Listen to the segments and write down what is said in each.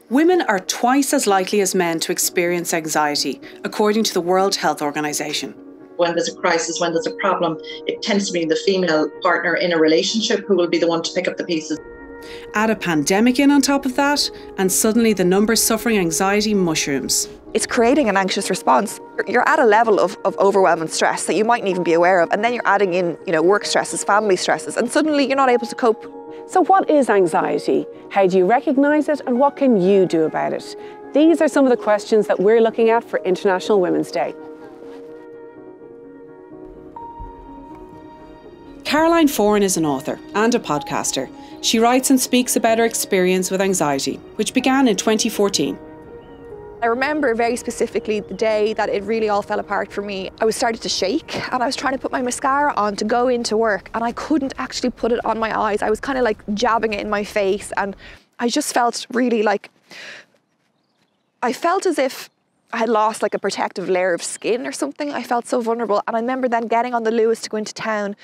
Women are twice as likely as men to experience anxiety, according to the World Health Organization. When there's a crisis, when there's a problem, it tends to be the female partner in a relationship who will be the one to pick up the pieces. Add a pandemic in on top of that, and suddenly the numbers suffering anxiety mushrooms. It's creating an anxious response. You're at a level of overwhelm and stress that you mightn't even be aware of, and then you're adding in, work stresses, family stresses, and suddenly you're not able to cope. So what is anxiety? How do you recognise it, and what can you do about it? These are some of the questions that we're looking at for International Women's Day. Caroline Foran is an author and a podcaster. She writes and speaks about her experience with anxiety, which began in 2014. I remember very specifically the day that it really all fell apart for me. I was starting to shake and I was trying to put my mascara on to go into work, and I couldn't actually put it on my eyes. I was kind of like jabbing it in my face, and I just felt really I felt as if I had lost like a protective layer of skin or something. I felt so vulnerable. And I remember then getting on the Lewis to go into town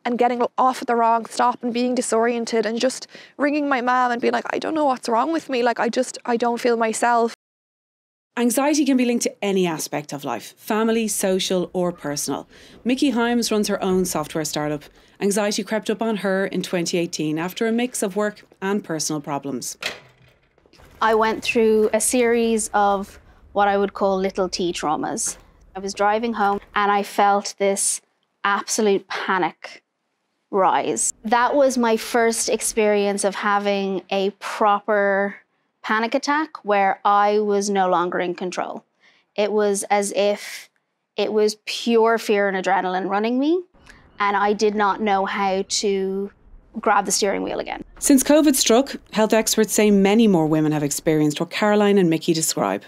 and getting off at the wrong stop and being disoriented and just ringing my mum and being like, I don't know what's wrong with me. I don't feel myself. Anxiety can be linked to any aspect of life, family, social or personal. Mickey Hyams runs her own software startup. Anxiety crept up on her in 2018 after a mix of work and personal problems. I went through a series of what I would call little T traumas. I was driving home and I felt this absolute panic rise. That was my first experience of having a proper panic attack where I was no longer in control. It was as if it was pure fear and adrenaline running me, and I did not know how to grab the steering wheel again. Since COVID struck, health experts say many more women have experienced what Caroline and Mickey describe.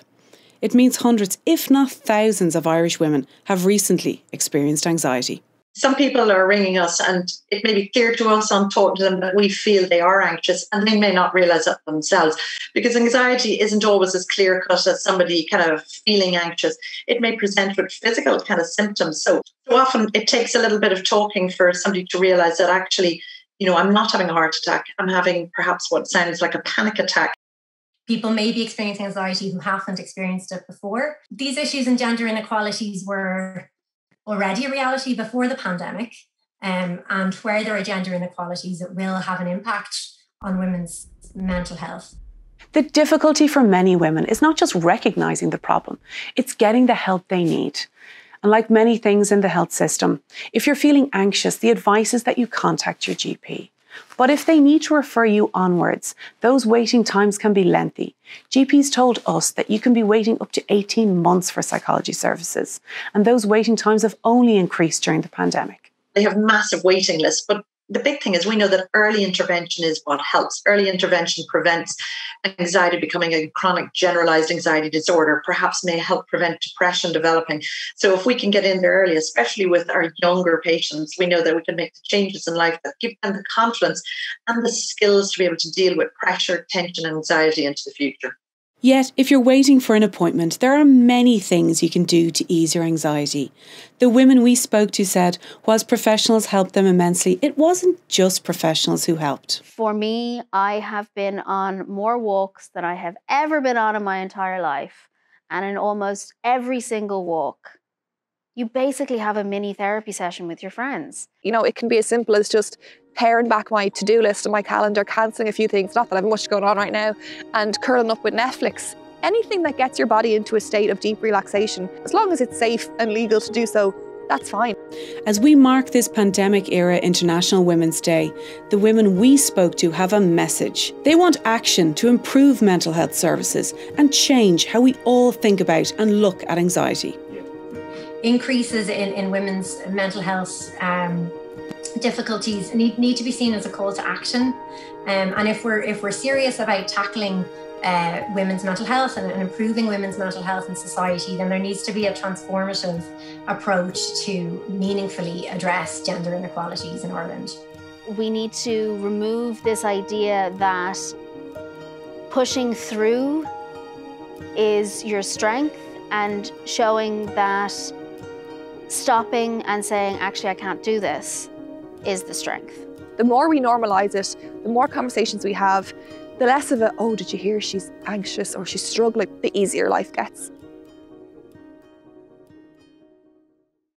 It means hundreds, if not thousands, of Irish women have recently experienced anxiety. Some people are ringing us and it may be clear to us on talking to them that we feel they are anxious, and they may not realise it themselves, because anxiety isn't always as clear cut as somebody kind of feeling anxious. It may present with physical kind of symptoms. So often it takes a little bit of talking for somebody to realise that actually, I'm not having a heart attack. I'm having perhaps what sounds like a panic attack. People may be experiencing anxiety who haven't experienced it before. These issues and gender inequalities were already a reality before the pandemic, and where there are gender inequalities, it will have an impact on women's mental health. The difficulty for many women is not just recognising the problem, it's getting the help they need. And like many things in the health system, if you're feeling anxious, the advice is that you contact your GP. But if they need to refer you onwards, those waiting times can be lengthy. GPs told us that you can be waiting up to 18 months for psychology services, and those waiting times have only increased during the pandemic. They have massive waiting lists, but the big thing is we know that early intervention is what helps. Early intervention prevents anxiety becoming a chronic generalized anxiety disorder, perhaps may help prevent depression developing. So if we can get in there early, especially with our younger patients, we know that we can make the changes in life that give them the confidence and the skills to be able to deal with pressure, tension, and anxiety into the future. Yet, if you're waiting for an appointment, there are many things you can do to ease your anxiety. The women we spoke to said, whilst professionals helped them immensely, it wasn't just professionals who helped. For me, I have been on more walks than I have ever been on in my entire life. And in almost every single walk, you basically have a mini therapy session with your friends. It can be as simple as just paring back my to-do list and my calendar, cancelling a few things, not that I have much going on right now, and curling up with Netflix. Anything that gets your body into a state of deep relaxation, as long as it's safe and legal to do so, that's fine. As we mark this pandemic-era International Women's Day, the women we spoke to have a message. They want action to improve mental health services and change how we all think about and look at anxiety. Increases in women's mental health difficulties need to be seen as a call to action, and if we're serious about tackling women's mental health and improving women's mental health in society, then there needs to be a transformative approach to meaningfully address gender inequalities in Ireland. We need to remove this idea that pushing through is your strength, and showing that stopping and saying, actually, I can't do this, is the strength. The more we normalise it, the more conversations we have, the less of it, oh, did you hear she's anxious or she's struggling, the easier life gets.